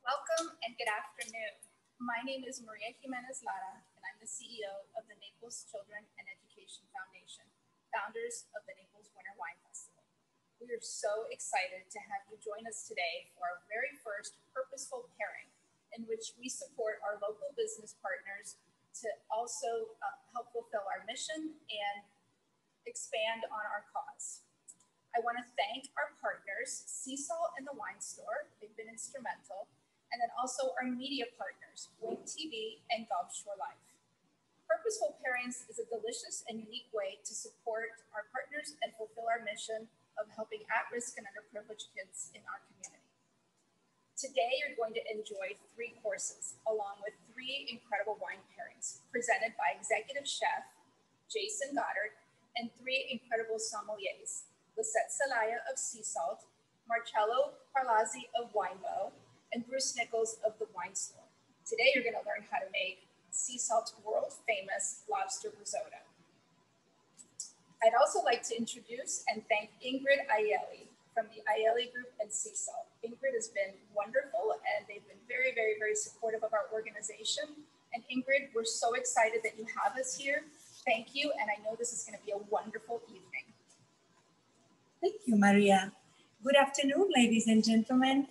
Welcome and good afternoon. My name is Maria Jimenez Lara, and I'm the CEO of the Naples Children and Education Foundation, founders of the Naples Winter Wine Festival. We are so excited to have you join us today for our very first Purposeful Pairing, in which we support our local business partners to also help fulfill our mission and expand on our cause. I want to thank our partners, Sea Salt and the Wine Store. They've been instrumental. And then also our media partners, Wink TV and Gulf Shore Life. Purposeful Pairings is a delicious and unique way to support our partners and fulfill our mission of helping at-risk and underprivileged kids in our community. Today, you're going to enjoy 3 courses, along with 3 incredible wine pairings presented by Executive Chef Jason Goddard and 3 incredible sommeliers, Lisette Salaya of Sea Salt, Marcello Parlazzi of Winebow, and Bruce Nichols of the Wine Store. Today, you're gonna learn how to make Sea Salt's world-famous lobster risotto. I'd also like to introduce and thank Ingrid Aielli from the Aielli Group and Sea Salt. Ingrid has been wonderful, and they've been very, very, very supportive of our organization. And Ingrid, we're so excited that you have us here. Thank you, and I know this is gonna be a wonderful evening. Thank you, Maria. Good afternoon, ladies and gentlemen.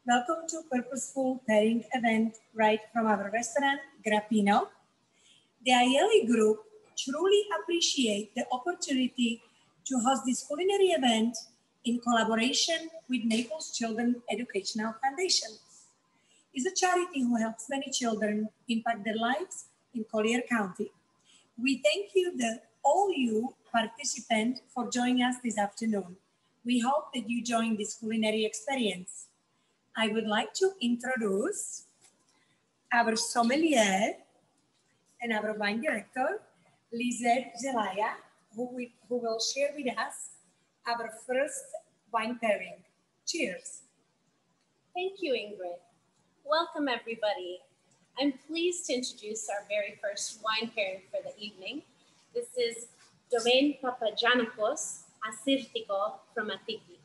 Welcome to Purposeful Pairing event right from our restaurant, Grappino. The Aielli Group truly appreciate the opportunity to host this culinary event in collaboration with Naples Children Educational Foundation. It's a charity who helps many children impact their lives in Collier County. We thank you, all you participants, for joining us this afternoon. We hope that you join this culinary experience. I would like to introduce our sommelier and our wine director, Lisette Zelaya, who will share with us our first wine pairing. Cheers. Thank you, Ingrid. Welcome, everybody. I'm pleased to introduce our very first wine pairing for the evening. This is Domaine Papagiannakos Assyrtiko from Attiki.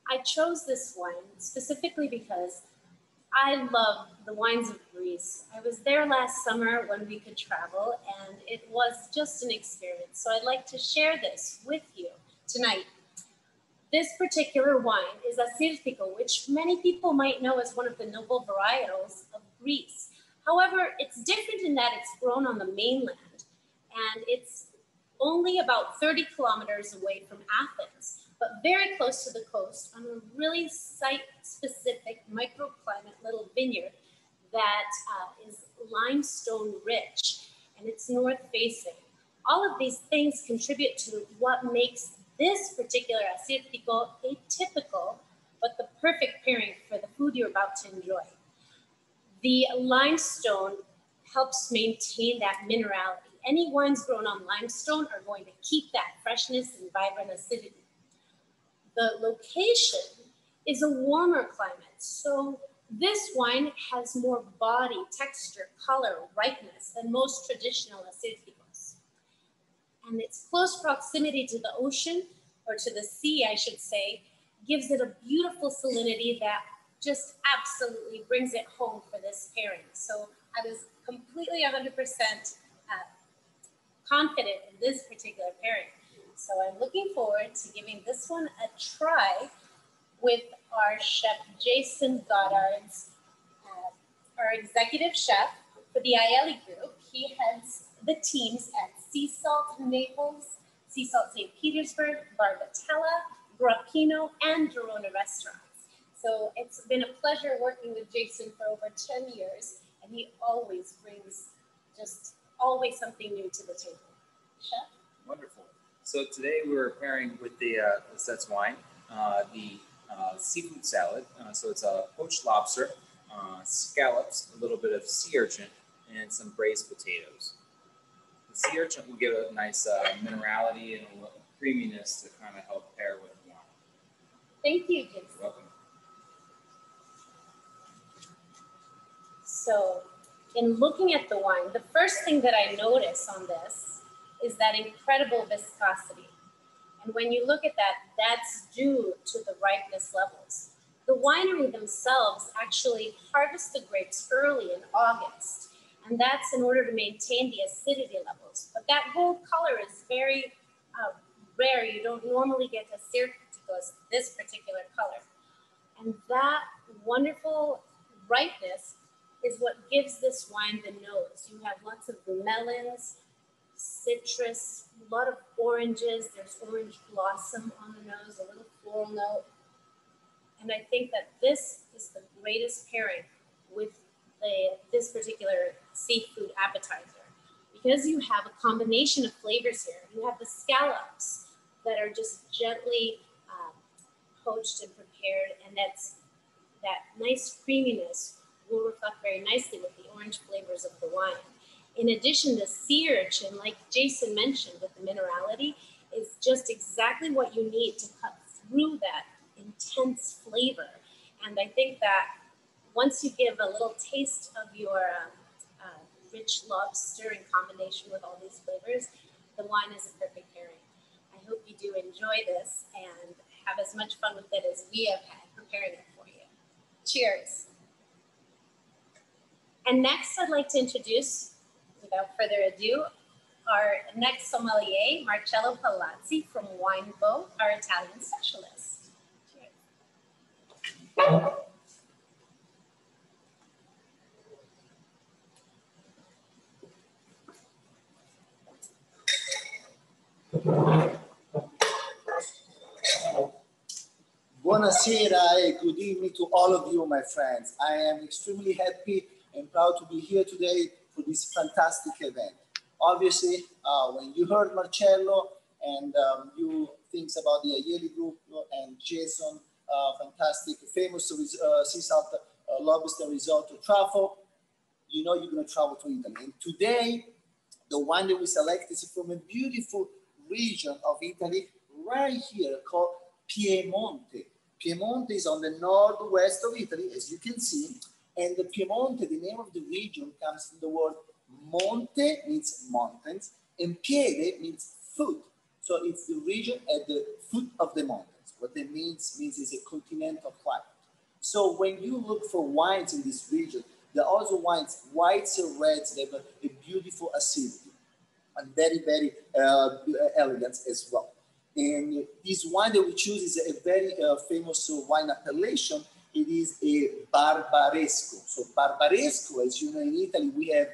I chose this wine specifically because I love the wines of Greece. I was there last summer when we could travel, and it was just an experience. So I'd like to share this with you tonight. This particular wine is Assyrtiko, which many people might know as one of the noble varietals of Greece. However, it's different in that it's grown on the mainland, and it's only about 30 kilometers away from Athens, but very close to the coast on a really site-specific microclimate little vineyard that is limestone rich, and it's north-facing. All of these things contribute to what makes this particular Assyrtiko atypical, but the perfect pairing for the food you're about to enjoy. The limestone helps maintain that minerality. Any wines grown on limestone are going to keep that freshness and vibrant acidity. The location is a warmer climate, so this wine has more body, texture, color, ripeness than most traditional Assyrtikos. And its close proximity to the ocean, or to the sea, I should say, gives it a beautiful salinity that just absolutely brings it home for this pairing. So I was completely 100% confident in this particular pairing. So I'm looking forward to giving this one a try with our chef, Jason Goddard's, our executive chef for the Aielli Group. He heads the teams at Sea Salt Naples, Sea Salt St. Petersburg, Barbatella, Grappino, and Verona restaurants. So it's been a pleasure working with Jason for over 10 years, and he always brings always something new to the table. Chef? Wonderful. So today we're pairing with the Lisette's wine, the seafood salad. So it's a poached lobster, scallops, a little bit of sea urchin, and some braised potatoes. The sea urchin will give a nice minerality and a little creaminess to kind of help pair with the wine. Thank you, Jason. You're welcome. So in looking at the wine, the first thing that I notice on this is that incredible viscosity. And when you look at that, that's due to the ripeness levels. The winery themselves actually harvest the grapes early in August, and that's in order to maintain the acidity levels. But that gold color is very rare. You don't normally get a Certitos this particular color. And that wonderful ripeness is what gives this wine the nose. You have lots of melons, citrus, a lot of oranges. There's orange blossom on the nose, a little floral note. And I think that this is the greatest pairing with this particular seafood appetizer, because you have a combination of flavors here. You have the scallops that are just gently poached and prepared, and that nice creaminess will reflect very nicely with the orange flavors of the wine. In addition, the sea urchin, like Jason mentioned, with the minerality, is just exactly what you need to cut through that intense flavor. And I think that once you give a little taste of your rich lobster in combination with all these flavors, the wine is a perfect pairing. I hope you do enjoy this and have as much fun with it as we have had preparing it for you. Cheers. And next, I'd like to introduce, without further ado, our next sommelier, Marcello Palazzi from Winebo, our Italian specialist. Cheers. Buonasera and good evening to all of you, my friends. I am extremely happy and proud to be here today for this fantastic event. Obviously, when you heard Marcello and you think about the Aielli Group and Jason, fantastic, famous sea salt lobster risotto truffle, you know you're going to travel to Italy. And today, the wine that we select is from a beautiful region of Italy right here called Piemonte. Piemonte is on the northwest of Italy, as you can see, and the Piemonte, the name of the region, comes from the word monte, means mountains, and piede means foot. So it's the region at the foot of the mountains. What that means is a continental climate. So when you look for wines in this region, there are also wines, whites and reds, they have a beautiful acidity and very, very elegant as well. And this wine that we choose is a very famous wine appellation. It is a Barbaresco. So Barbaresco, as you know, in Italy, we have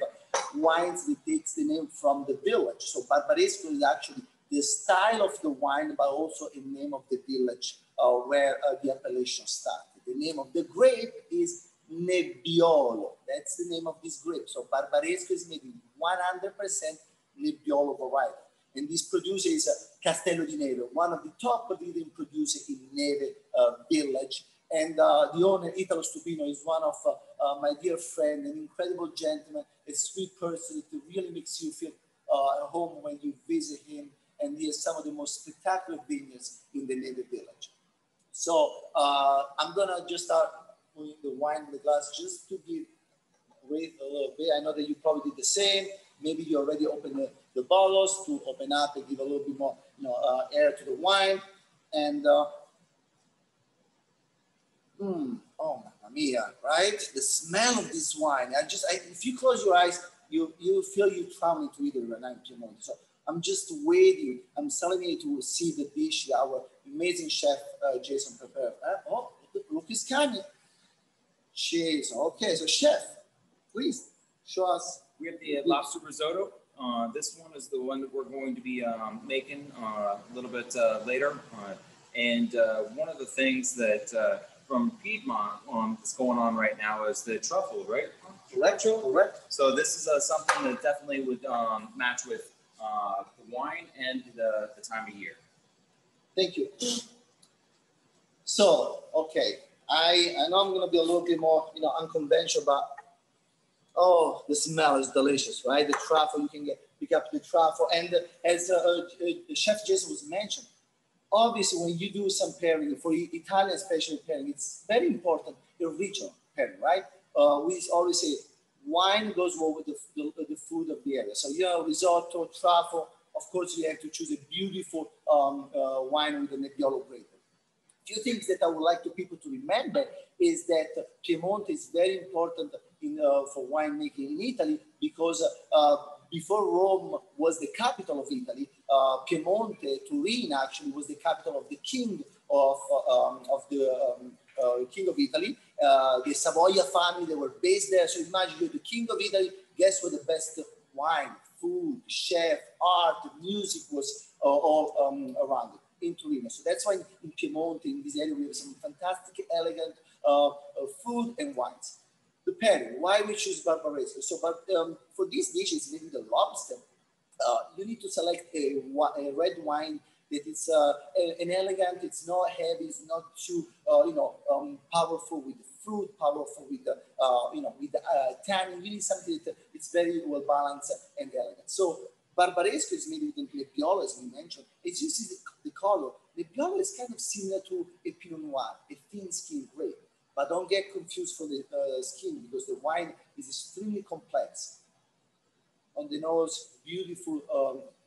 wines that takes the name from the village. So Barbaresco is actually the style of the wine, but also a name of the village where the appellation started. The name of the grape is Nebbiolo. That's the name of this grape. So Barbaresco is maybe 100% Nebbiolo variety. And this producer is Castello di Neve, one of the top leading producers in Neve village. And the owner, Italo Stupino, is one of my dear friend, an incredible gentleman, a sweet person. It really makes you feel at home when you visit him. And he has some of the most spectacular vineyards in the Neve village. So I'm gonna just start putting the wine in the glass just to give wait a little bit. I know that you probably did the same. Maybe you already opened the bottles to open up and give a little bit more, air to the wine. And oh, mamma mia, right? The smell of this wine. If you close your eyes, you feel you traveling to Italy right now in 2 months. So I'm just waiting. I'm telling you to see the dish that our amazing chef Jason prepared. Oh, look, is coming. Jason. Okay, so chef, please show us. We have the lobster risotto. This one is the one that we're going to be making a little bit later. And one of the things that from Piedmont that's going on right now is the truffle, right? Correct. So this is something that definitely would match with the wine and the time of year. Thank you. So, okay, I know I'm going to be a little bit more, unconventional, but oh, the smell is delicious, right? The truffle, you can pick up the truffle. And as Chef Jason was mentioned, obviously when you do some pairing, for Italian special pairing, it's very important, the regional pairing, right? We always say wine goes well with the food of the area. So risotto, truffle, of course you have to choose a beautiful wine with the Nebbiolo grape. Few things that I would like to people to remember is that Piedmont is very important for winemaking in Italy because before Rome was the capital of Italy, Piemonte, Turin actually was the capital of the king of King of Italy. The Savoia family, they were based there. So imagine you're the king of Italy, guess what the best wine, food, chef, art, music was all around it. In Turin. So that's why in Piemonte, in this area, we have some fantastic, elegant food and wines. The pairing, why we choose Barbaresco. So, for these dishes, maybe the lobster, you need to select a red wine that is an elegant, it's not heavy, it's not too, powerful with the fruit, powerful with the, with the tannin. You need something that it's very well balanced and elegant. So Barbaresco is made with Nebbiolo, as we mentioned. It's just the color. Nebbiolo is kind of similar to a Pinot Noir, a thin-skinned grape. But don't get confused for the skin because the wine is extremely complex. On the nose, beautiful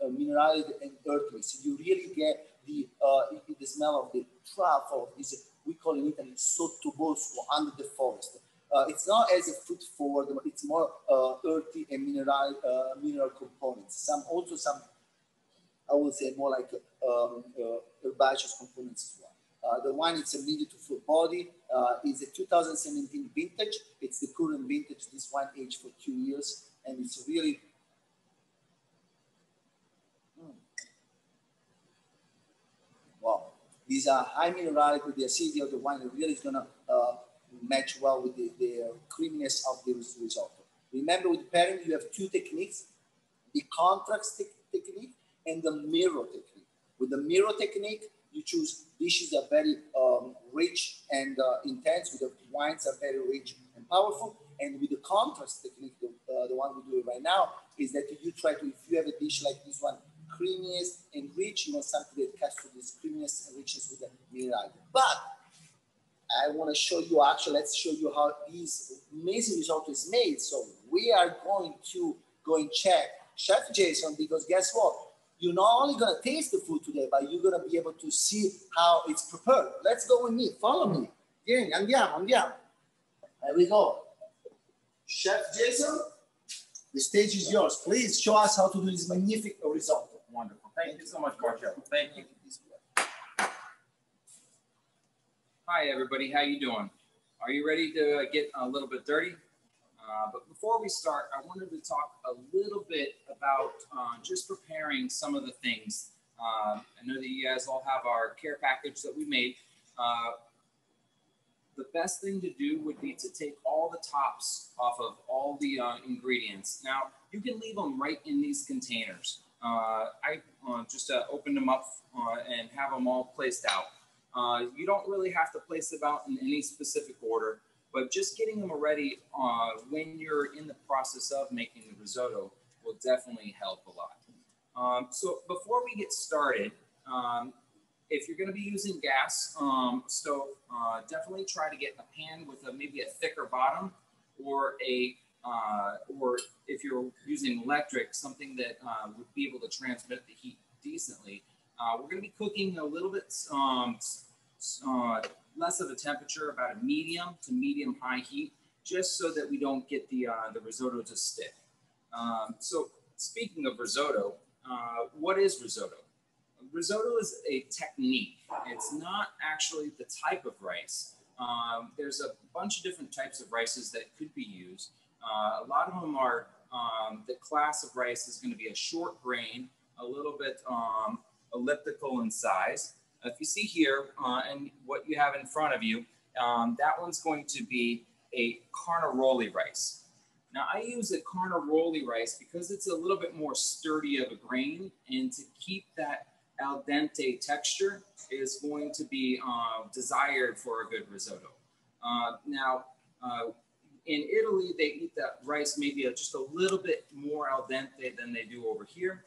minerality and earthiness. You really get the smell of the truffle. We call in Italy sottobosco, under the forest. It's not as a fruit forward, but it's more earthy and mineral components. Some, I would say, more like herbaceous components as well. The wine is a medium to full body. It's a 2017 vintage. It's the current vintage. This wine aged for 2 years, and it's really wow. These are high minerality. The acidity of the wine really is gonna match well with the creaminess of the risotto. Remember, with pairing, you have two techniques: the contrast technique and the mirror technique. With the mirror technique, you choose dishes that are very rich and intense, with the wines are very rich and powerful. And with the contrast technique, the one we do right now, is that you try to, if you have a dish like this one, creamiest and rich, you want something that captures this creaminess and richness with the minerality. But I want to show you, actually, let's show you how this amazing risotto is made. So we are going to go and check Chef Jason, because guess what? You're not only going to taste the food today, but you're going to be able to see how it's prepared. Let's go with me. Follow me. Vieni, andiamo. There we go. Chef Jason, the stage is yours. Please show us how to do this magnificent risotto. Wonderful. Thank you so much, Marcello. Thank you. Hi, everybody. How you doing? Are you ready to get a little bit dirty? But before we start, I wanted to talk a little bit about just preparing some of the things. I know that you guys all have our care package that we made. The best thing to do would be to take all the tops off of all the ingredients. Now, you can leave them right in these containers. I just opened them up and have them all placed out. You don't really have to place them out in any specific order, but just getting them ready when you're in the process of making the risotto will definitely help a lot. So before we get started, if you're going to be using gas stove, definitely try to get a pan with maybe a thicker bottom, or or if you're using electric, something that would be able to transmit the heat decently. We're going to be cooking a little bit less of a temperature, about a medium to medium high heat, just so that we don't get the risotto to stick. So speaking of risotto, what is risotto? Risotto is a technique. It's not actually the type of rice. There's a bunch of different types of rices that could be used. A lot of them are, the class of rice is going to be a short grain, a little bit elliptical in size. If you see here, and what you have in front of you, that one's going to be a Carnaroli rice. Now, I use a Carnaroli rice because it's a little bit more sturdy of a grain, and to keep that al dente texture is going to be desired for a good risotto. Now, in Italy, they eat that rice maybe just a little bit more al dente than they do over here.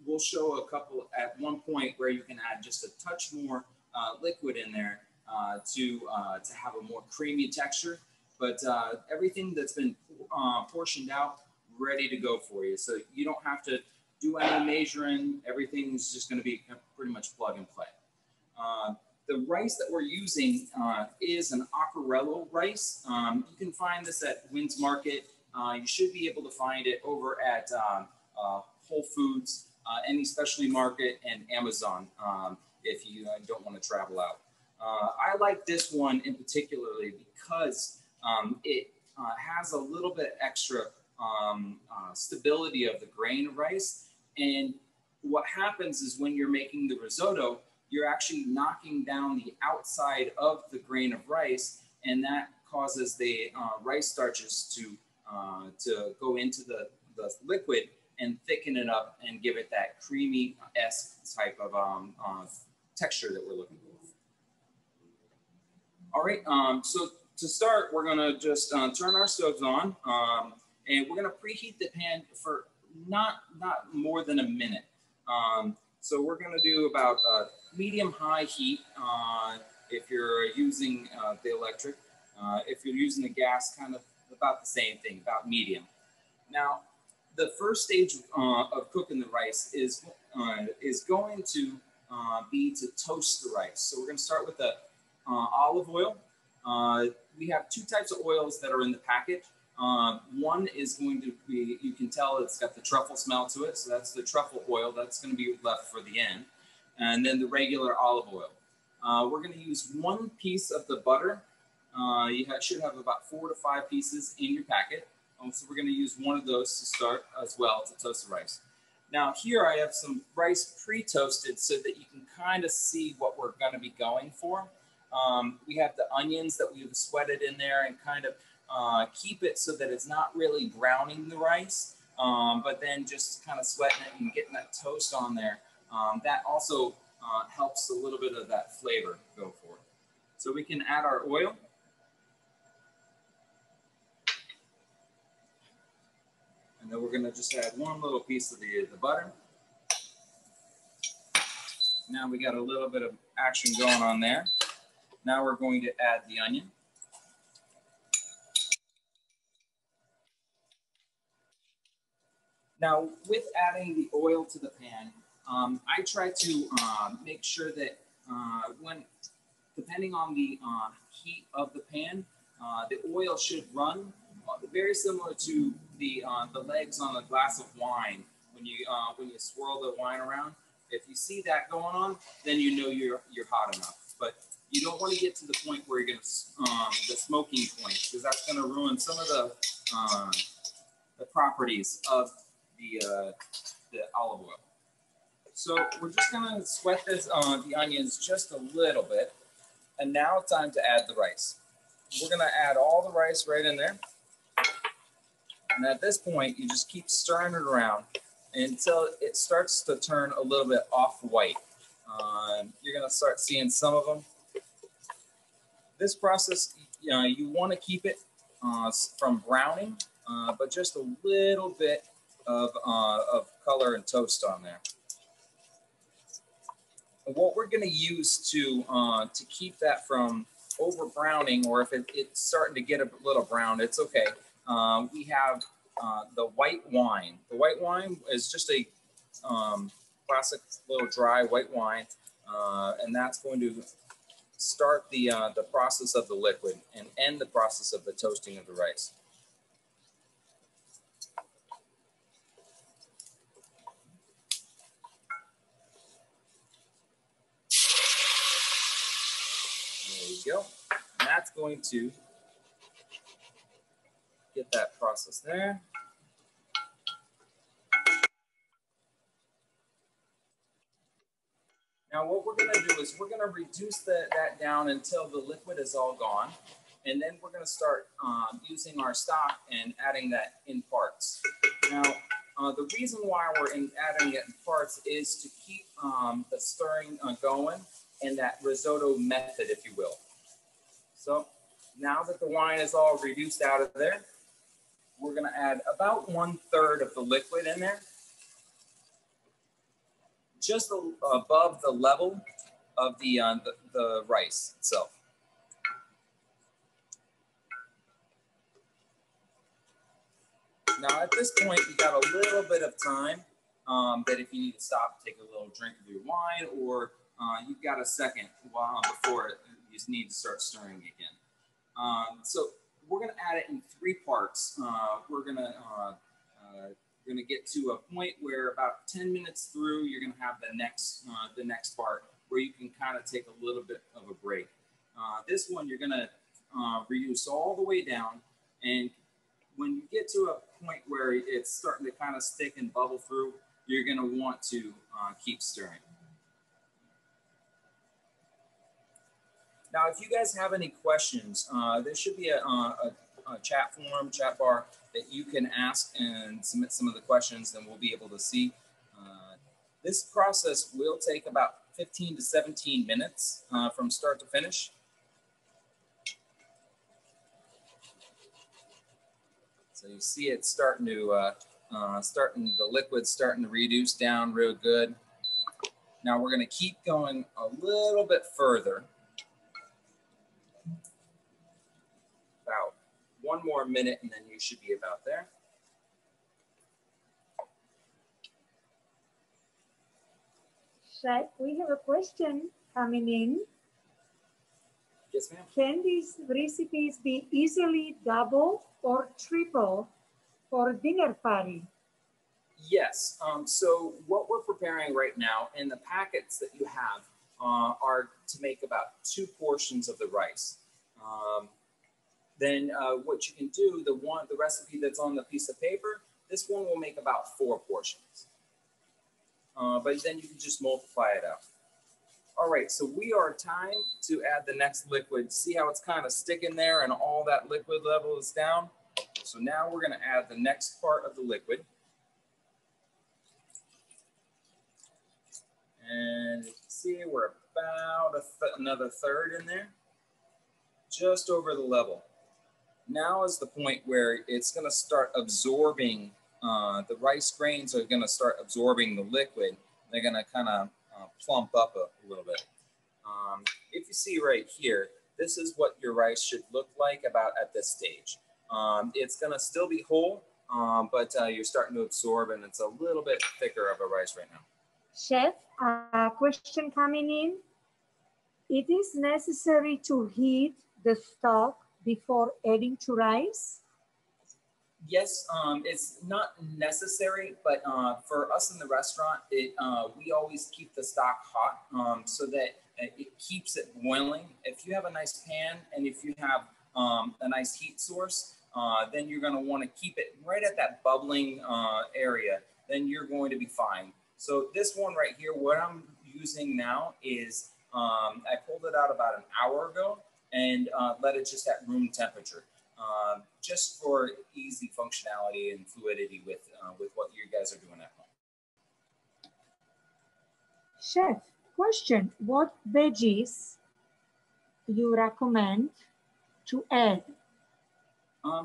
We'll show a couple at one point where you can add just a touch more liquid in there to have a more creamy texture. But everything that's been portioned out, ready to go for you. So you don't have to do any measuring. Everything's just going to be pretty much plug and play. The rice that we're using is an Acarello rice. You can find this at Wynn's Market. You should be able to find it over at Whole Foods, any specialty market, and Amazon if you don't want to travel out. I like this one in particularly because it has a little bit extra stability of the grain of rice. And what happens is when you're making the risotto, you're actually knocking down the outside of the grain of rice, and that causes the rice starches to go into the liquid and thicken it up and give it that creamy-esque type of texture that we're looking for. All right, so to start, we're gonna just turn our stoves on, and we're gonna preheat the pan for not more than a minute. So we're gonna do about medium-high heat if you're using the electric. If you're using the gas, kind of about the same thing, about medium. Now, the first stage of cooking the rice is going to be to toast the rice. So we're gonna start with the olive oil. We have two types of oils that are in the package. One is going to be, you can tell it's got the truffle smell to it. So that's the truffle oil. That's going to be left for the end. And then the regular olive oil. We're going to use one piece of the butter. You should have about 4 to 5 pieces in your packet. So we're going to use one of those to start as well to toast the rice. Now here I have some rice pre-toasted so that you can kind of see what we're going to be going for. We have the onions that we've sweated in there and kind of keep it so that it's not really browning the rice, but then just kind of sweating it and getting that toast on there. That also helps a little bit of that flavor go for it. So we can add our oil. And then we're gonna just add one little piece of the butter. Now we got a little bit of action going on there. Now we're going to add the onion. Now, with adding the oil to the pan, I try to make sure that depending on the heat of the pan, the oil should run very similar to the legs on a glass of wine. When you swirl the wine around, if you see that going on, then you know you're hot enough. But you don't want to get to the point where you're going to the smoking point, because that's going to ruin some of the properties of the olive oil. So we're just going to sweat this the onions just a little bit, and now it's time to add the rice. We're going to add all the rice right in there, and at this point you just keep stirring it around until it starts to turn a little bit off-white. You're going to start seeing some of them. This process, you want to keep it from browning, but just a little bit of color and toast on there. And what we're going to use to keep that from over browning, or if it's starting to get a little brown, it's okay. We have the white wine. The white wine is just a classic little dry white wine, and that's going to start the process of the liquid and end the process of the toasting of the rice. There you go. And that's going to get that process there. Now what we're going to do is we're going to reduce that down until the liquid is all gone. And then we're going to start using our stock and adding that in parts. Now, the reason why we're adding it in parts is to keep the stirring going and that risotto method, if you will. So now that the wine is all reduced out of there, we're going to add about 1/3 of the liquid in there, just above the level of the rice itself. Now at this point, you got a little bit of time that if you need to stop, take a little drink of your wine, or you've got a second before you need to start stirring again. So we're going to add it in 3 parts. We're going to get to a point where about 10 minutes through, you're going to have the next part where you can kind of take a little bit of a break. This one, you're going to reduce all the way down, and when you get to a point where it's starting to kind of stick and bubble through, you're going to want to keep stirring. Now, if you guys have any questions, there should be a chat bar that you can ask and submit some of the questions, and we'll be able to see. This process will take about 15 to 17 minutes from start to finish. So you see it starting to, the liquid starting to reduce down real good. Now we're going to keep going a little bit further. About 1 more minute, and then you should be about there. Chef, we have a question coming in. Yes, ma'am. Can these recipes be easily double or triple for a dinner party? Yes. So what we're preparing right now, and the packets that you have are to make about 2 portions of the rice. Then what you can do, the recipe that's on the piece of paper, this one will make about 4 portions. But then you can just multiply it out. All right, so we are time to add the next liquid. See how it's kind of sticking there and all that liquid level is down? So now we're going to add the next part of the liquid. And you can see we're about another third in there, just over the level. Now is the point where it's going to start absorbing, the rice grains are going to start absorbing the liquid. They're going to kind of plump up a little bit. If you see right here, this is what your rice should look like about at this stage. It's going to still be whole, but you're starting to absorb, and it's a little bit thicker of a rice right now. Chef, a question coming in. It is necessary to heat the stock before adding to rice? Yes, it's not necessary, but for us in the restaurant, we always keep the stock hot so that it keeps it boiling. If you have a nice pan and if you have a nice heat source, then you're going to want to keep it right at that bubbling area. Then you're going to be fine. So this one right here, what I'm using now is I pulled it out about an hour ago and let it just at room temperature. Just for easy functionality and fluidity with what you guys are doing at home. Chef, question, what veggies you recommend to add?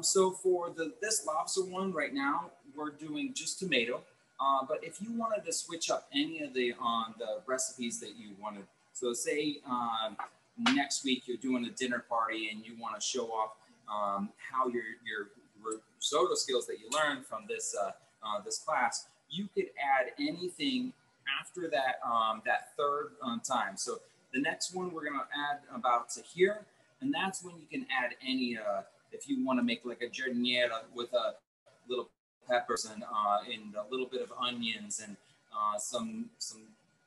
So for this lobster one right now, we're doing just tomato. But if you wanted to switch up any of the recipes that you wanted, so say next week you're doing a dinner party and you want to show off how your risotto skills that you learned from this this class, you could add anything after that that third time. So the next one we're gonna add about to here, and that's when you can add any if you want to make like a giardiniera with a little peppers and a little bit of onions and some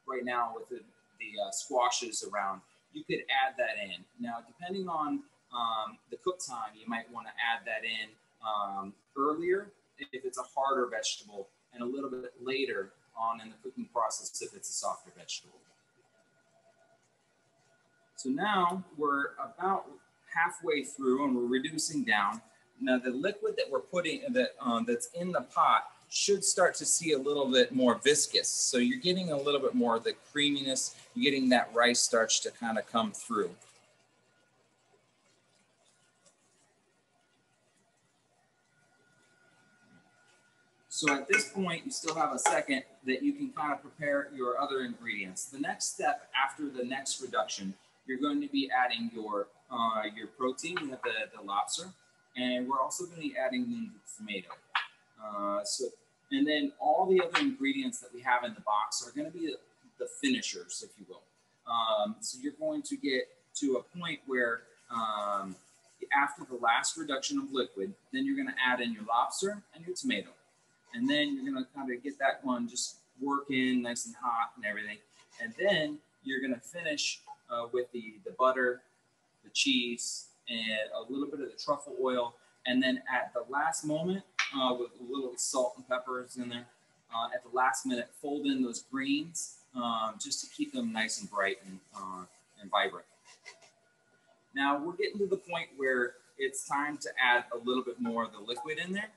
right now with the squashes around, you could add that in. Now depending on the cook time, you might want to add that in earlier if it's a harder vegetable, and a little bit later on in the cooking process if it's a softer vegetable. So now we're about halfway through and we're reducing down. Now the liquid that we're putting that's in the pot should start to see a little bit more viscous. So you're getting a little bit more of the creaminess, you're getting that rice starch to kind of come through. So at this point, you still have a second that you can kind of prepare your other ingredients. The next step after the next reduction, you're going to be adding your protein. We have the lobster, and we're also going to be adding in the tomato. And then all the other ingredients that we have in the box are going to be the finishers, if you will. So you're going to get to a point where after the last reduction of liquid, then you're going to add in your lobster and your tomato. And then you're going to kind of get that one just working nice and hot and everything. And then you're going to finish with the butter, the cheese, and a little bit of the truffle oil. And then at the last moment, with a little salt and peppers in there, at the last minute, fold in those greens just to keep them nice and bright and vibrant. Now we're getting to the point where it's time to add a little bit more of the liquid in there.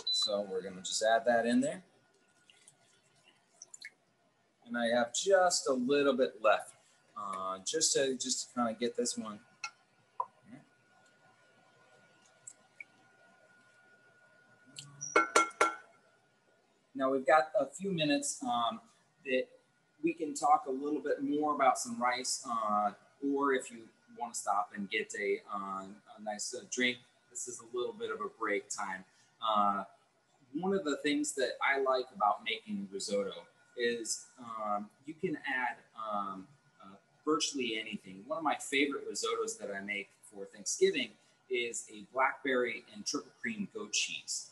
So we're going to just add that in there. And I have just a little bit left, just to kind of get this one. Now we've got a few minutes that we can talk a little bit more about some rice, or if you want to stop and get a nice drink, this is a little bit of a break time. One of the things that I like about making risotto is you can add virtually anything. One of my favorite risottos that I make for Thanksgiving is a blackberry and triple cream goat cheese.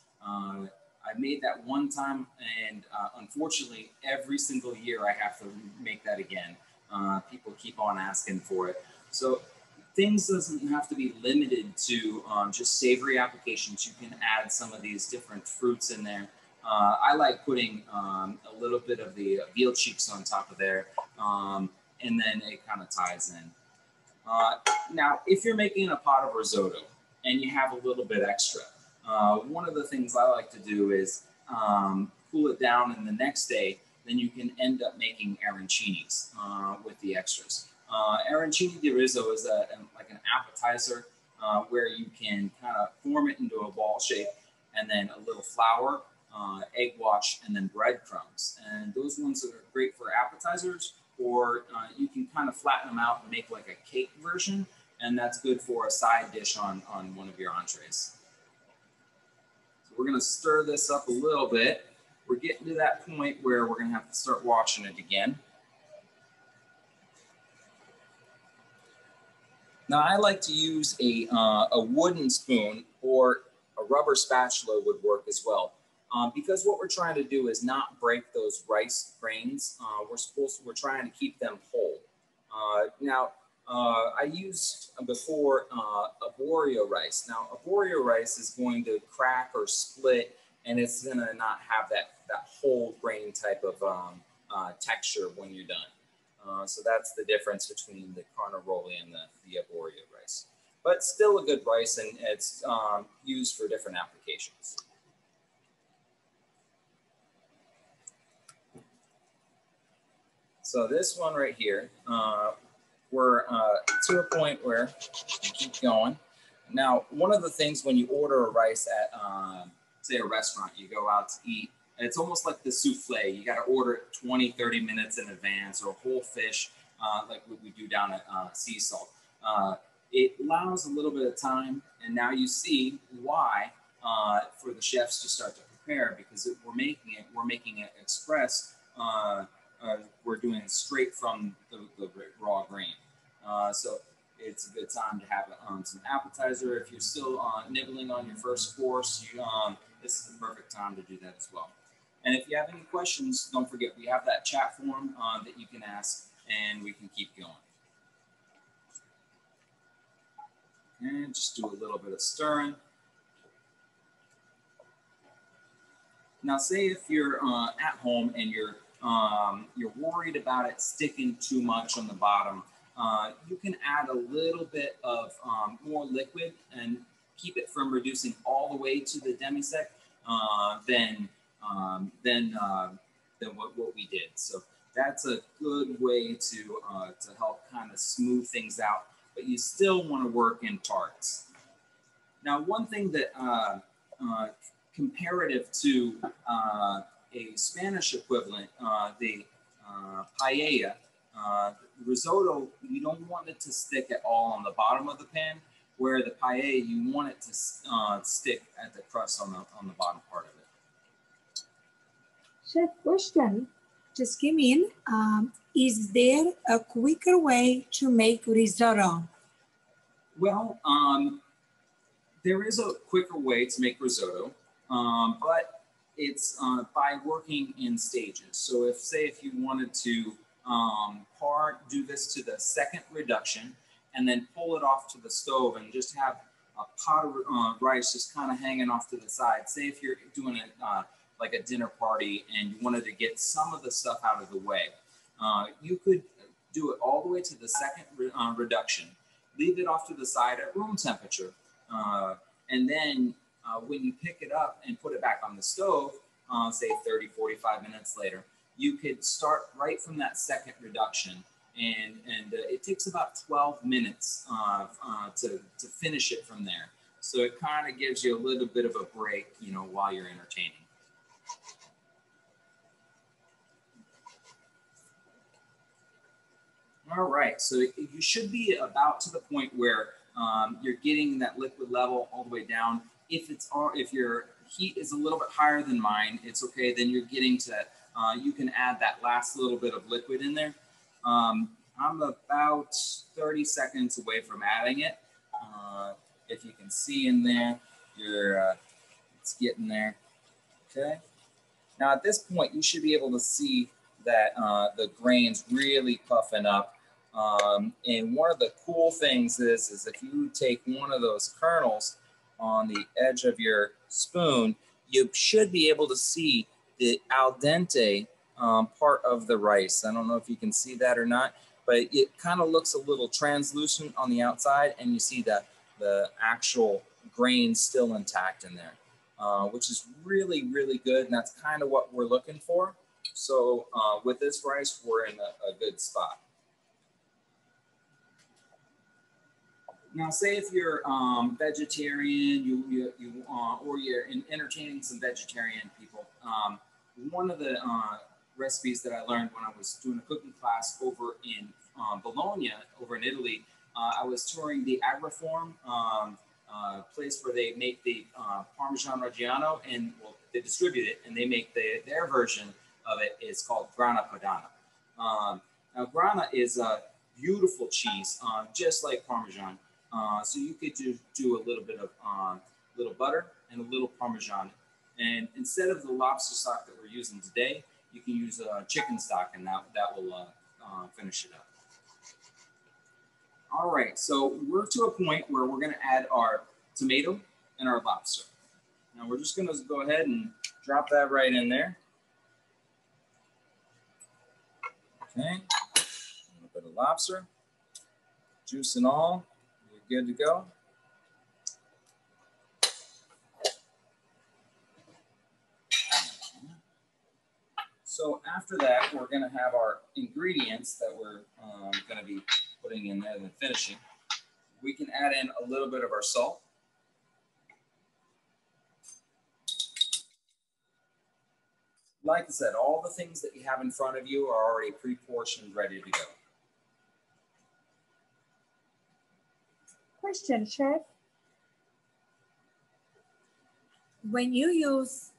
I made that one time, and unfortunately, every single year I have to make that again. People keep on asking for it. So things doesn't have to be limited to just savory applications. You can add some of these different fruits in there. I like putting a little bit of the veal cheeks on top of there, and then it kind of ties in. Now, if you're making a pot of risotto and you have a little bit extra, one of the things I like to do is cool it down, and the next day, then you can end up making arancinis with the extras. Arancini di riso is like an appetizer where you can kind of form it into a ball shape, and then a little flour, egg wash, and then breadcrumbs. And those ones are great for appetizers, or you can kind of flatten them out and make like a cake version, and that's good for a side dish on one of your entrees. So we're going to stir this up a little bit. We're getting to that point where we're going to have to start washing it again. Now, I like to use a wooden spoon, or a rubber spatula would work as well. Because what we're trying to do is not break those rice grains. We're trying to keep them whole. Now, I used before arborio rice. Now, arborio rice is going to crack or split, and it's going to not have that whole grain type of texture when you're done. So that's the difference between the carnaroli and the arborio rice. But still a good rice, and it's used for different applications. So this one right here, we're to a point where we keep going. Now, one of the things when you order a rice at, say, a restaurant, you go out to eat, and it's almost like the souffle. You got to order it 20, 30 minutes in advance, or whole fish, like what we do down at Sea Salt. It allows a little bit of time, and now you see why for the chefs to start to prepare, because we're making it express. We're doing it straight from the raw grain. So it's a good time to have some appetizer. If you're still nibbling on your first course, this is the perfect time to do that as well. And if you have any questions, don't forget, we have that chat form that you can ask, and we can keep going. And just do a little bit of stirring. Now, say if you're at home and you're worried about it sticking too much on the bottom, you can add a little bit of more liquid and keep it from reducing all the way to the demi-sec than what we did. So that's a good way to help kind of smooth things out, but you still want to work in parts. Now, one thing that comparative to a Spanish equivalent, the paella, risotto, you don't want it to stick at all on the bottom of the pan, where the paella, you want it to stick at the crust on the bottom part of it. Chef, question just came in. Is there a quicker way to make risotto? Well, there is a quicker way to make risotto, but it's by working in stages. So if you wanted to do this to the second reduction and then pull it off to the stove and just have a pot of rice just kind of hanging off to the side. Say if you're doing it like a dinner party and you wanted to get some of the stuff out of the way, you could do it all the way to the second reduction, leave it off to the side at room temperature, and then when you pick it up and put it back on the stove, say 30, 45 minutes later, you could start right from that second reduction. And it takes about 12 minutes to finish it from there. So it kind of gives you a little bit of a break, you know, while you're entertaining. All right, so you should be about to the point where you're getting that liquid level all the way down. If your heat is a little bit higher than mine, it's okay. Then you're getting to, you can add that last little bit of liquid in there. I'm about 30 seconds away from adding it. If you can see in there, it's getting there. Okay. Now at this point, you should be able to see that the grain's really puffing up. And one of the cool things is if you take one of those kernels on the edge of your spoon, you should be able to see the al dente part of the rice. I don't know if you can see that or not, but it kind of looks a little translucent on the outside, and you see that the actual grain still intact in there, which is really, really good. And that's kind of what we're looking for. So with this rice, we're in a good spot. Now, say if you're vegetarian, or you're entertaining some vegetarian people, one of the recipes that I learned when I was doing a cooking class over in Bologna, over in Italy, I was touring the Agriform place where they make the Parmesan Reggiano, and well, they distribute it, and they make their version of it. It's called Grana Padano. Now, Grana is a beautiful cheese, just like Parmesan. So you could do a little bit of little butter and a little Parmesan. And instead of the lobster stock that we're using today, you can use chicken stock, and that will finish it up. All right, so we're to a point where we're going to add our tomato and our lobster. Now we're just going to go ahead and drop that right in there. Okay, a little bit of lobster, juice and all, you're good to go. So after that, we're going to have our ingredients that we're going to be putting in there and finishing. We can add in a little bit of our salt. Like I said, all the things that you have in front of you are already pre-portioned, ready to go. Question, Chef. When you use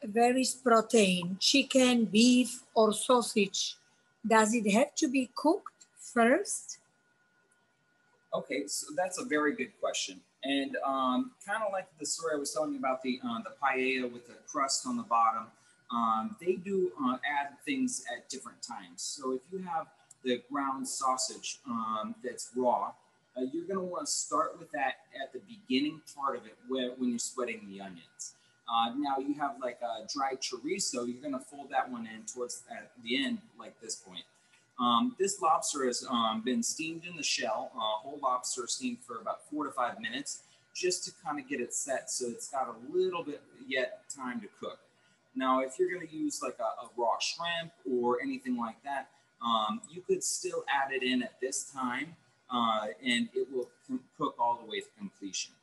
various protein, chicken, beef, or sausage, does it have to be cooked first? Okay, so that's a very good question. And kind of like the story I was telling you about the paella with the crust on the bottom, they do add things at different times. So if you have the ground sausage that's raw, you're going to want to start with that at the beginning part of it when you're sweating the onions. Now you have like a dry chorizo, you're going to fold that one in towards at the end like this point. This lobster has been steamed in the shell, whole lobster steamed for about 4 to 5 minutes, just to kind of get it set so it's got a little bit yet time to cook. Now, if you're going to use like a raw shrimp or anything like that, you could still add it in at this time, and it will cook all the way to completion.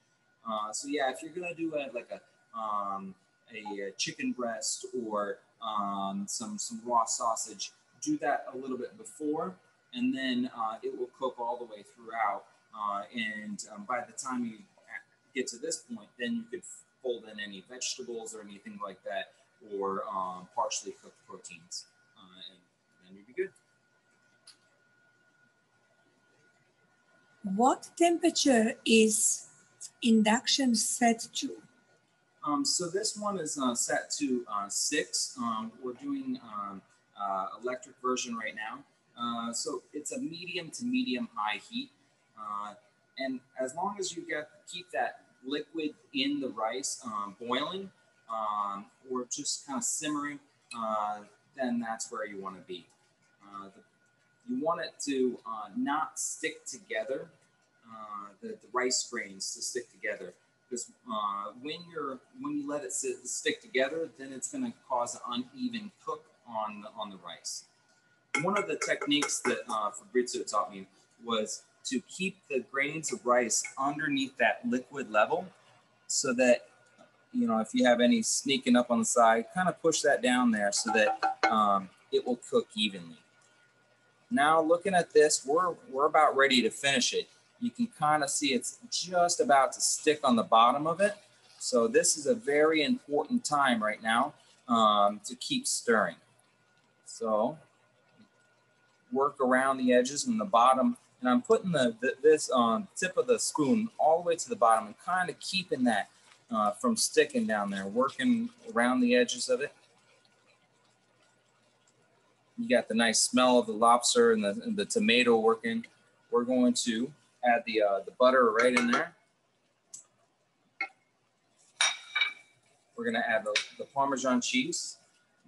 So yeah, if you're going to do like a chicken breast or some raw sausage, do that a little bit before, and then it will cook all the way throughout. And by the time you get to this point, then you could fold in any vegetables or anything like that or partially cooked proteins, and then you'd be good. What temperature is induction set to? So this one is set to 6. We're doing electric version right now. So it's a medium to medium high heat. And as long as you keep that liquid in the rice boiling or just kind of simmering, then that's where you want to be. You want it to not stick together, the rice grains to stick together. Because when you let it stick together, then it's going to cause an uneven cook on the rice. One of the techniques that Fabrizio taught me was to keep the grains of rice underneath that liquid level, so that, you know, if you have any sneaking up on the side, kind of push that down there so that it will cook evenly. Now looking at this, we're about ready to finish it. You can kind of see it's just about to stick on the bottom of it. So this is a very important time right now to keep stirring. So work around the edges and the bottom, and I'm putting this on tip of the spoon all the way to the bottom and kind of keeping that from sticking down there, working around the edges of it. You got the nice smell of the lobster and the tomato working. We're going to add the butter right in there. We're going to add the Parmesan cheese.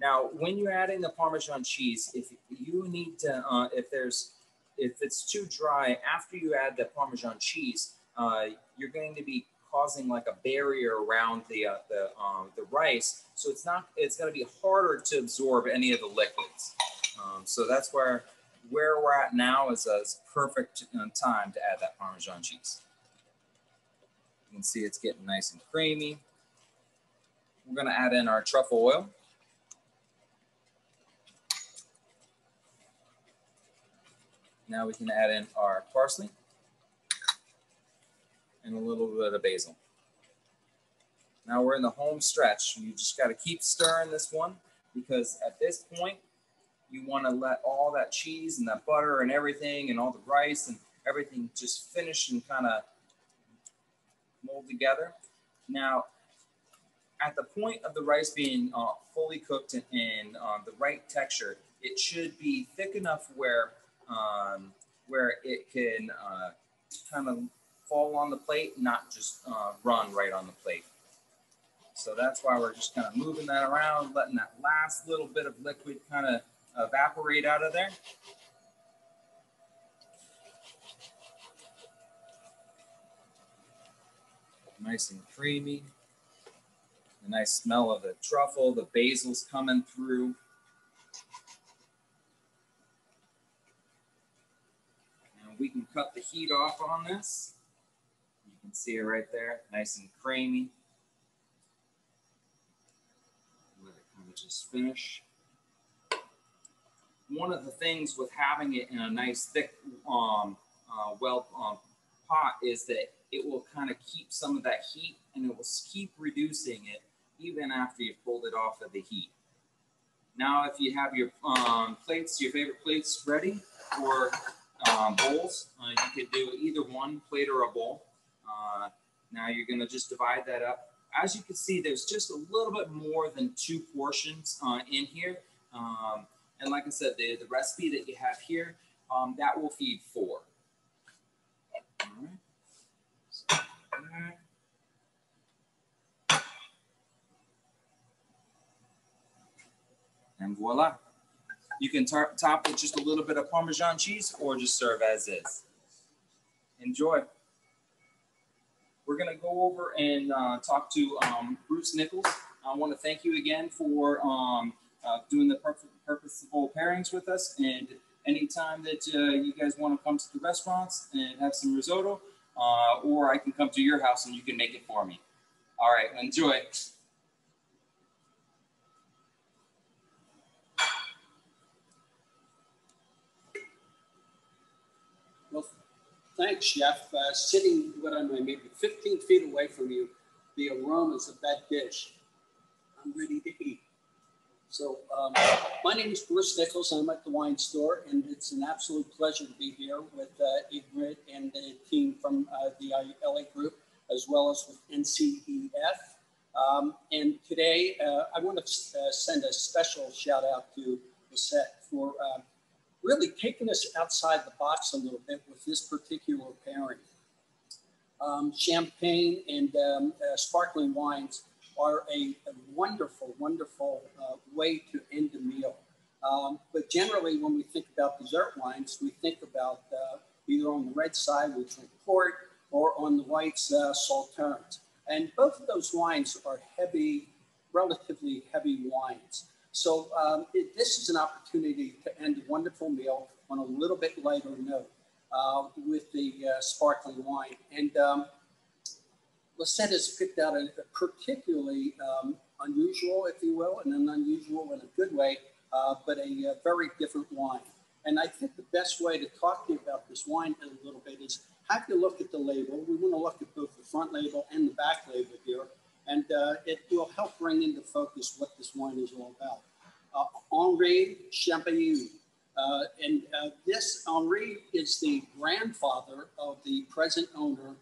Now, when you're adding the Parmesan cheese, if you need to, if it's too dry after you add the Parmesan cheese, you're going to be causing like a barrier around the rice, so it's going to be harder to absorb any of the liquids. So that's where we're at now is a perfect time to add that Parmesan cheese. You can see it's getting nice and creamy. We're going to add in our truffle oil. Now we can add in our parsley and a little bit of basil. Now we're in the home stretch. You just got to keep stirring this one, because at this point, you want to let all that cheese and that butter and everything and all the rice and everything just finish and kind of mold together. Now, at the point of the rice being fully cooked and the right texture, it should be thick enough where it can kind of fall on the plate, not just run right on the plate. So that's why we're just kind of moving that around, letting that last little bit of liquid kind of evaporate out of there. Nice and creamy. The nice smell of the truffle, the basil's coming through. And we can cut the heat off on this. You can see it right there, nice and creamy. Let it kind of just finish. One of the things with having it in a nice thick pot is that it will kind of keep some of that heat, and it will keep reducing it even after you've pulled it off of the heat. Now, if you have your plates, your favorite plates ready, or bowls, you could do either one, plate or a bowl. Now you're going to just divide that up. As you can see, there's just a little bit more than 2 portions in here. And like I said, the recipe that you have here, that will feed 4. All right. And voila. You can top with just a little bit of Parmesan cheese or just serve as is. Enjoy. We're going to go over and talk to Bruce Nichols. I want to thank you again for doing the Purposeful Pairings with us. And anytime that you guys want to come to the restaurants and have some risotto, or I can come to your house and you can make it for me. All right, enjoy. Well, thanks, Chef. Sitting, what am I, maybe 15 feet away from you, the aromas of that dish. I'm ready to eat. So my name is Bruce Nichols. I'm at the wine store, and it's an absolute pleasure to be here with Ingrid and the team from the LA group, as well as with NCEF. And today, I want to send a special shout out to Lisette for really taking us outside the box a little bit with this particular pairing. Champagne and sparkling wines are a wonderful, wonderful way to end a meal. But generally, when we think about dessert wines, we think about either on the red side, we drink port, or on the whites, sauternes. And both of those wines are heavy, relatively heavy wines. So this is an opportunity to end a wonderful meal on a little bit lighter note with the sparkling wine. And Lisette has picked out a particularly unusual, if you will, and an unusual in a good way, but a very different wine. And I think the best way to talk to you about this wine a little bit is have you look at the label. We want to look at both the front label and the back label here, and it will help bring into focus what this wine is all about. Henri Champagneux. This Henri is the grandfather of the present owner,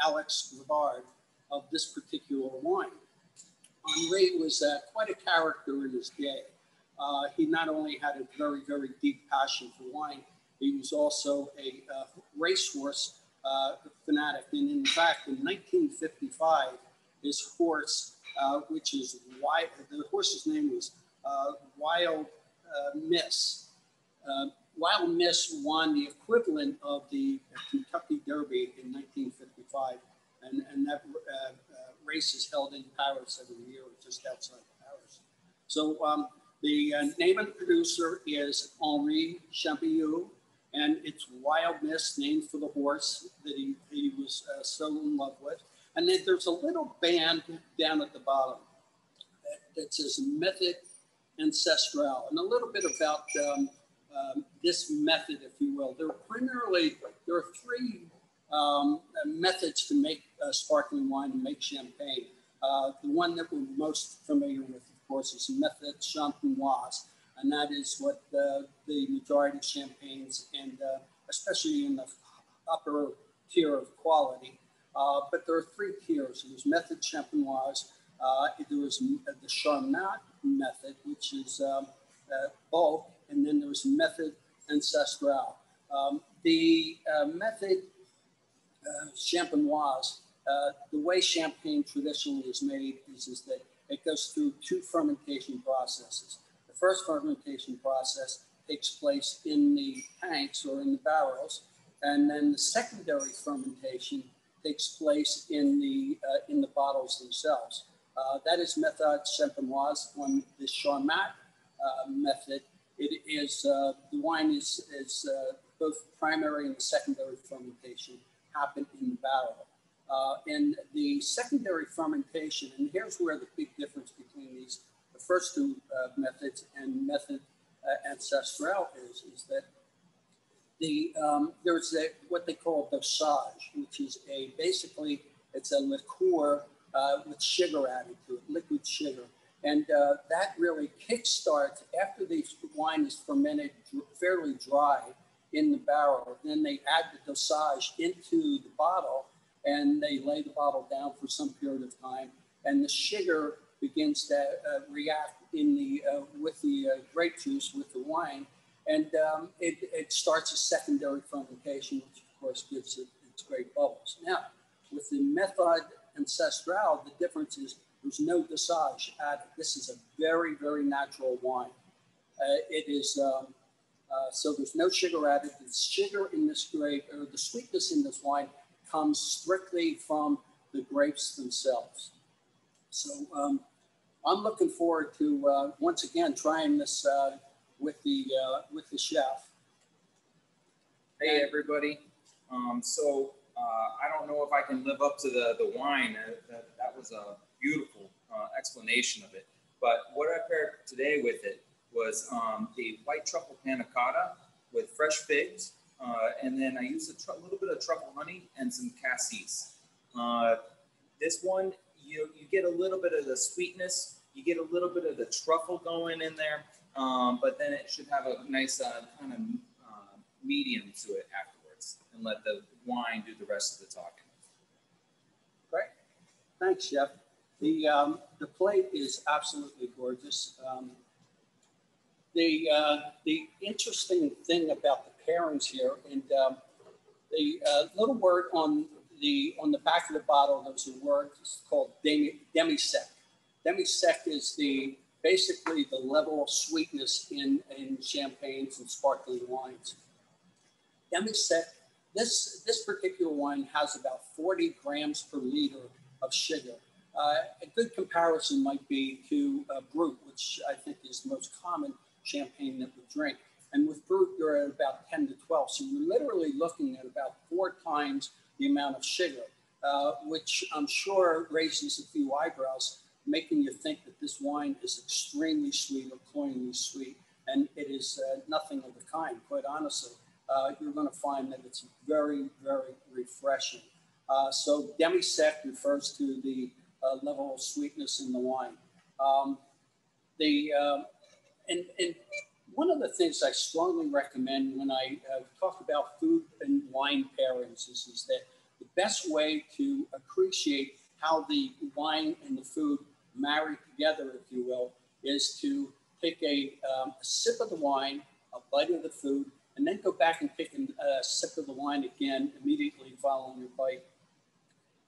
Alex Rivard, of this particular wine. Henri was quite a character in his day. He not only had a very, very deep passion for wine, he was also a racehorse fanatic. And in fact, in 1955, his horse, which is the horse's name was Wild Miss. Wild Miss won the equivalent of the Kentucky Derby in 1955, and that race is held in Paris every year, just outside Paris. So the name of the producer is Henri Champagneux, and it's Wild Miss, named for the horse that he was so in love with. And then there's a little band down at the bottom that says Method Ancestral, and a little bit about this method, if you will. There are three methods to make sparkling wine and make champagne. The one that we're most familiar with, of course, is method champenoise, and that is what the majority of champagnes, and especially in the upper tier of quality. But there are three tiers. There's method champenoise. There was the Charmat method, which is bulk, and then there was method ancestral. The method champenoise, the way champagne traditionally is made is that it goes through two fermentation processes. The first fermentation process takes place in the tanks or in the barrels, and then the secondary fermentation takes place in the bottles themselves. That is method champenoise. On the Charmat method, it is the wine is both primary and secondary fermentation happen in the barrel. And the secondary fermentation, and here's where the big difference between the first two methods and method ancestral is that there's what they call dosage, which is basically it's a liqueur with sugar added to it, liquid sugar. And that really kickstarts after the wine is fermented fairly dry in the barrel. Then they add the dosage into the bottle, and they lay the bottle down for some period of time. And the sugar begins to react with the grape juice, with the wine. And it starts a secondary fermentation, which of course gives it its great bubbles. Now, with the method ancestral, the difference is there's no dosage added. This is a very, very natural wine. It is, so there's no sugar added. The sugar in this grape, or the sweetness in this wine, comes strictly from the grapes themselves. So I'm looking forward to, once again, trying this with the chef. Hey, everybody. I don't know if I can live up to the wine. That was a beautiful explanation of it. But what I paired today with it was the white truffle panna cotta with fresh figs, and then I used a little bit of truffle honey and some cassis. This one, you get a little bit of the sweetness. You get a little bit of the truffle going in there, but then it should have a nice kind of medium to it afterwards, and let the wine do the rest of the talking. Great. Thanks, Chef. The plate is absolutely gorgeous. The interesting thing about the pairings here, and the little word on the back of the bottle, there's a word called demi-sec. Demi-sec is basically the level of sweetness in champagnes and sparkling wines. Demi-sec, this particular wine has about 40 grams per liter of sugar. A good comparison might be to Brut, which I think is the most common champagne that we drink. And with Brut, you're at about 10 to 12. So you're literally looking at about 4 times the amount of sugar, which I'm sure raises a few eyebrows, making you think that this wine is extremely sweet or cloyingly sweet. And it is nothing of the kind, quite honestly. You're going to find that it's very, very refreshing. So demi-sec refers to the level of sweetness in the wine. And one of the things I strongly recommend when I talk about food and wine pairings is that the best way to appreciate how the wine and the food marry together, if you will, is to take a sip of the wine, a bite of the food, and then go back and take a sip of the wine again immediately following your bite.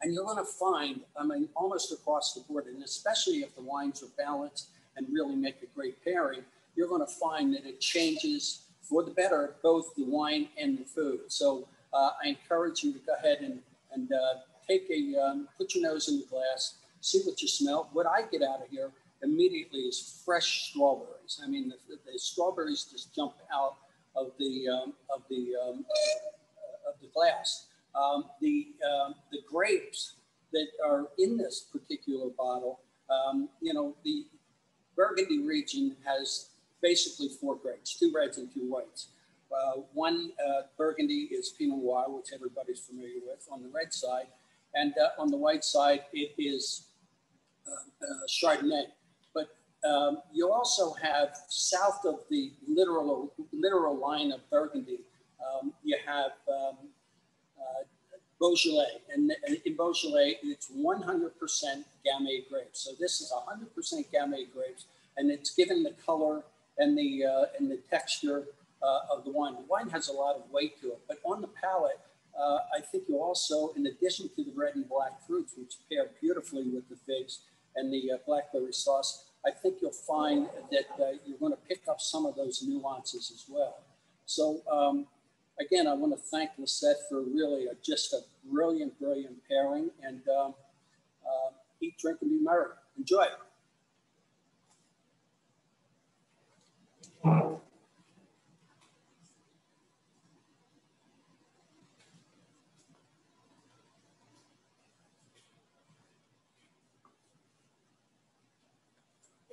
And you're going to find, I mean, almost across the board, and especially if the wines are balanced and really make a great pairing, you're going to find that it changes for the better, both the wine and the food. So I encourage you to go ahead and put your nose in the glass, see what you smell. What I get out of here immediately is fresh strawberries. I mean, the strawberries just jump out of the glass. The grapes that are in this particular bottle, you know, the Burgundy region has basically 4 grapes, 2 reds and 2 whites. One Burgundy is Pinot Noir, which everybody's familiar with on the red side. And on the white side, it is Chardonnay. But you also have south of the literal line of Burgundy, you have Beaujolais. And in Beaujolais, it's 100% Gamay grapes. So this is 100% Gamay grapes, and it's given the color and the texture of the wine. The wine has a lot of weight to it, but on the palate, I think you also, in addition to the red and black fruits, which pair beautifully with the figs and the blackberry sauce, I think you'll find that you're going to pick up some of those nuances as well. So again, I want to thank Lisette for really just a brilliant, brilliant pairing, and eat, drink, and be merry. Enjoy.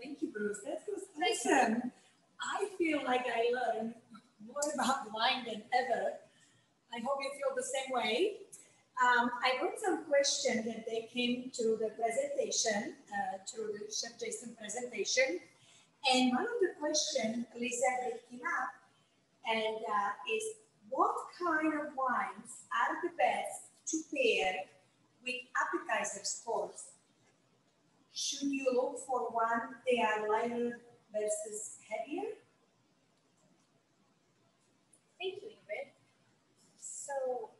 Thank you, Bruce. That was awesome. I feel like I learned more about wine than ever. I hope you feel the same way. I wrote some questions that they came to the presentation, to the Chef Jason presentation. And one of the questions, Lisa, that came up and is, what kind of wines are the best to pair with appetizers course? Should you look for one they are lighter versus heavier? Thank you, Ingrid. So,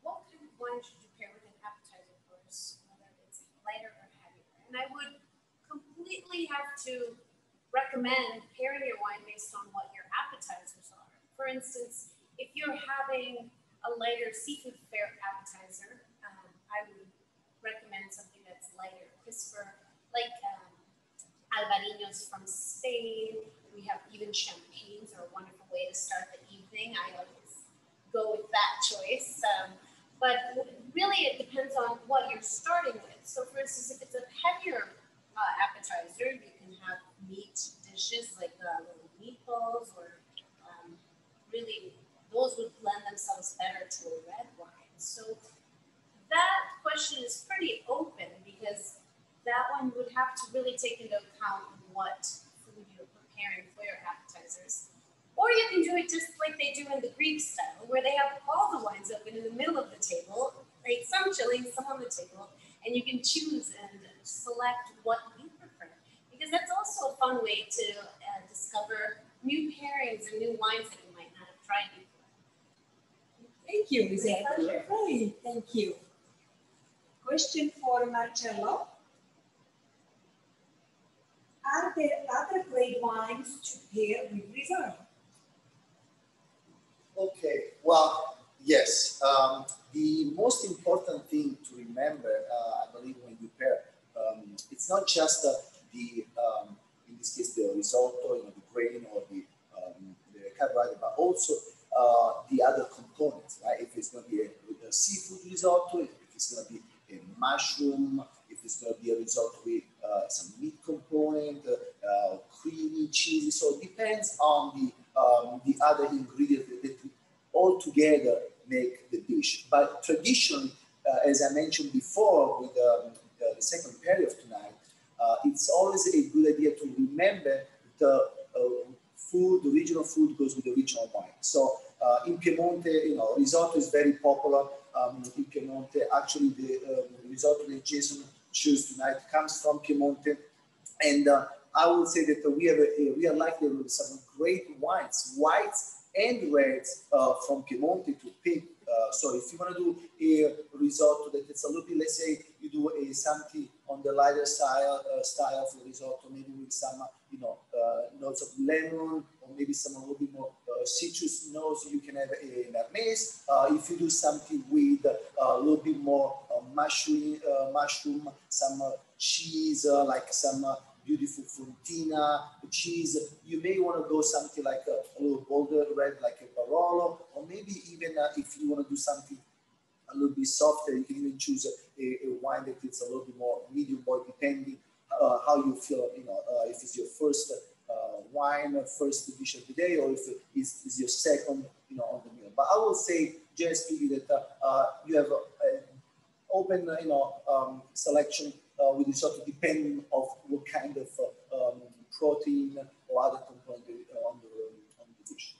what kind of wine should you pair with an appetizer course, whether it's lighter or heavier? And I would completely have to recommend pairing your wine based on what your appetizers are. For instance, if you're having a lighter seafood fare appetizer, I would recommend something that's lighter, crisper, like albariños from Spain. We have even champagnes are a wonderful way to start the evening. I always go with that choice. But really, it depends on what you're starting with. So, for instance, if it's a heavier appetizer, you can have meat dishes like little meatballs, or really, those would lend themselves better to a red wine. So that question is pretty open, because that one would have to really take into account what food you're preparing for your appetizers. Or you can do it just like they do in the Greek style, where they have all the wines open in the middle of the table, like some chilling, some on the table, and you can choose and select what you prefer. Because that's also a fun way to discover new pairings and new wines that you might not have tried before. Thank you, Lizette. Great, thank you. Question for Marcello. Are there other great wines to pair with risotto? Okay, well, yes. The most important thing to remember, I believe, when you pair, it's not just in this case, the risotto, the grain or the carbohydrate, but also the other components, right? If it's going to be a seafood risotto, if it's going to be a mushroom, if it's going to be a risotto with some meat component, creamy, cheesy. So it depends on the other ingredients that all together make the dish. But traditionally, as I mentioned before with the second pairing of tonight, it's always a good idea to remember the food, the regional food goes with the regional wine. So in Piemonte, risotto is very popular. In Piemonte, actually the risotto that Jason chose tonight comes from Piemonte. And I would say that we are likely with some great wines, whites and reds from Piemonte to pick. So if you want to do a risotto that it's a little bit, let's say you do a something on the lighter style for risotto, maybe with some, notes of lemon or maybe some a little bit more citrus notes, you can have a Hermes. If you do something with a little bit more mushroom, some cheese, like some beautiful Frontina cheese, you may want to go something like a little bolder red, like a Barolo, or maybe even if you want to do something a little bit softer, you can even choose a wine that is a little bit more medium boil, depending how you feel, if it's your first wine, first dish of the day, or if it's your second, on the meal. But I will say, generally speaking, that you have an open, selection with risotto, depending of what kind of protein or other component on the dish.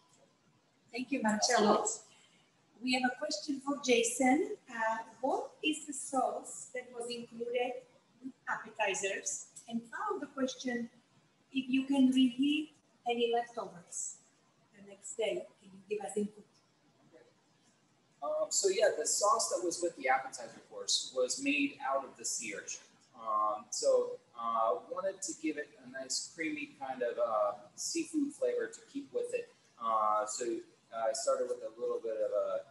Thank you, Marcello. We have a question for Jason. What is the sauce that was included with appetizers? And found the question, if you can reheat any leftovers the next day, can you give us input? So yeah, the sauce that was with the appetizer course was made out of the sea urchin. So wanted to give it a nice creamy kind of seafood flavor to keep with it. So I started with a little bit of a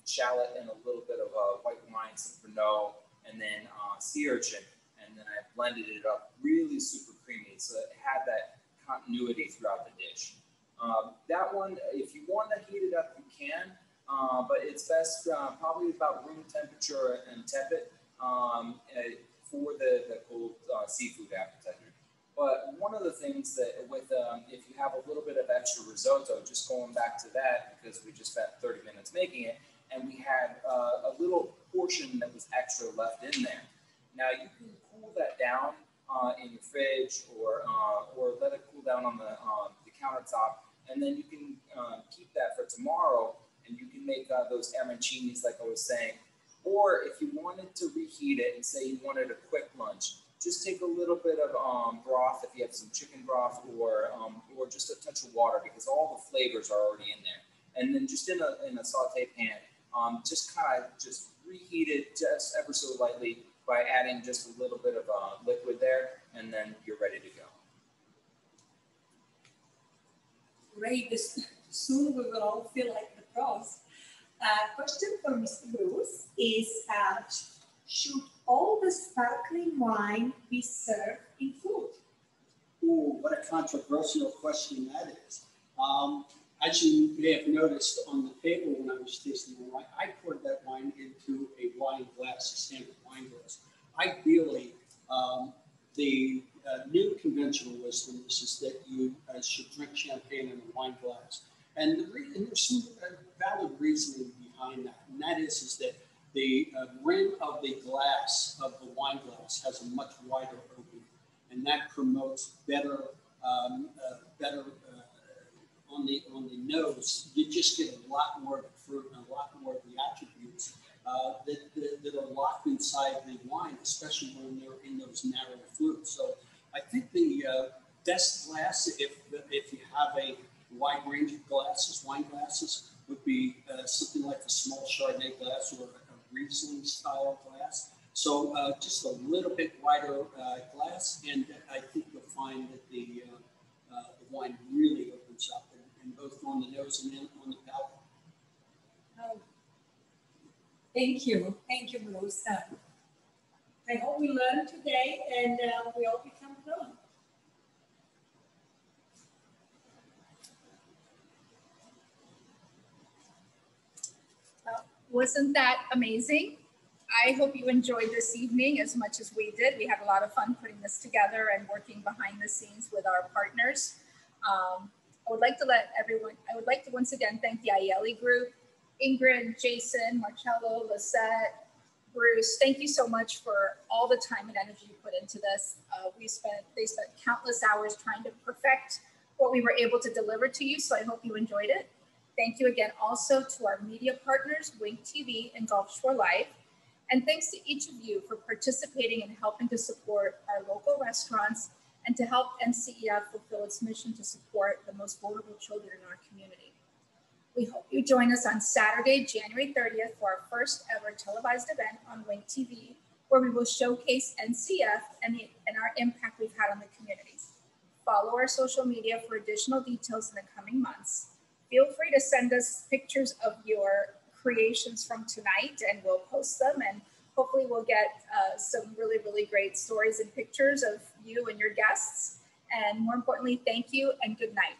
shallot and a little bit of white wine, some Pernod, and then sea urchin. And then I blended it up really super creamy, so it had that continuity throughout the dish. That one, if you want to heat it up, you can, but it's best probably about room temperature and tepid for the cold seafood appetizer. But one of the things that with, if you have a little bit of extra risotto, just going back to that, because we just spent 30 minutes making it, and we had a little portion that was extra left in there. Now you can cool that down in your fridge, or let it cool down on the countertop, and then you can keep that for tomorrow, and you can make those arancinis like I was saying. Or if you wanted to reheat it and say you wanted a quick lunch, just take a little bit of broth if you have some chicken broth, or just a touch of water, because all the flavors are already in there. And then just in a saute pan, just kind of just reheat it just ever so lightly by adding just a little bit of liquid there, and then you're ready to go. Great. Soon we will all feel like the pros. Question for Mr. Bruce is, should all the sparkling wine be served in food? Ooh, what a controversial question that is. As you may have noticed on the table when I was tasting the wine, I poured that wine into a wine glass, a standard wine glass. Ideally, the new conventional wisdom is that you should drink champagne in a wine glass. And there's some valid reasoning behind that. And that is that the rim of the glass, of the wine glass, has a much wider opening, and that promotes better, on the nose. You just get a lot more of the fruit and a lot more of the attributes that are locked inside the wine, especially when they're in those narrow flutes. So I think the best glass, if you have a wide range of glasses, wine glasses, would be something like a small Chardonnay glass or a Riesling style glass. So just a little bit wider glass, and I think you'll find that the wine really opens up, and both on the nose and then on the palate. Thank you, Bruce. I hope we learned today, and we all become fluent. Wasn't that amazing? I hope you enjoyed this evening as much as we did. We had a lot of fun putting this together and working behind the scenes with our partners. I would like to once again thank the Aielli group, Ingrid, Jason, Marcello, Lisette, Bruce. Thank you so much for all the time and energy you put into this. They spent countless hours trying to perfect what we were able to deliver to you, so I hope you enjoyed it. Thank you again also to our media partners, Wink TV and Gulf Shore Live. And thanks to each of you for participating and helping to support our local restaurants and to help NCEF fulfill its mission to support the most vulnerable children in our community. We hope you join us on Saturday, January 30th for our first ever televised event on Wink TV, where we will showcase NCF and our impact we've had on the community. Follow our social media for additional details in the coming months. Feel free to send us pictures of your creations from tonight, and we'll post them, and hopefully we'll get some really, really great stories and pictures of you and your guests. And more importantly, thank you and good night.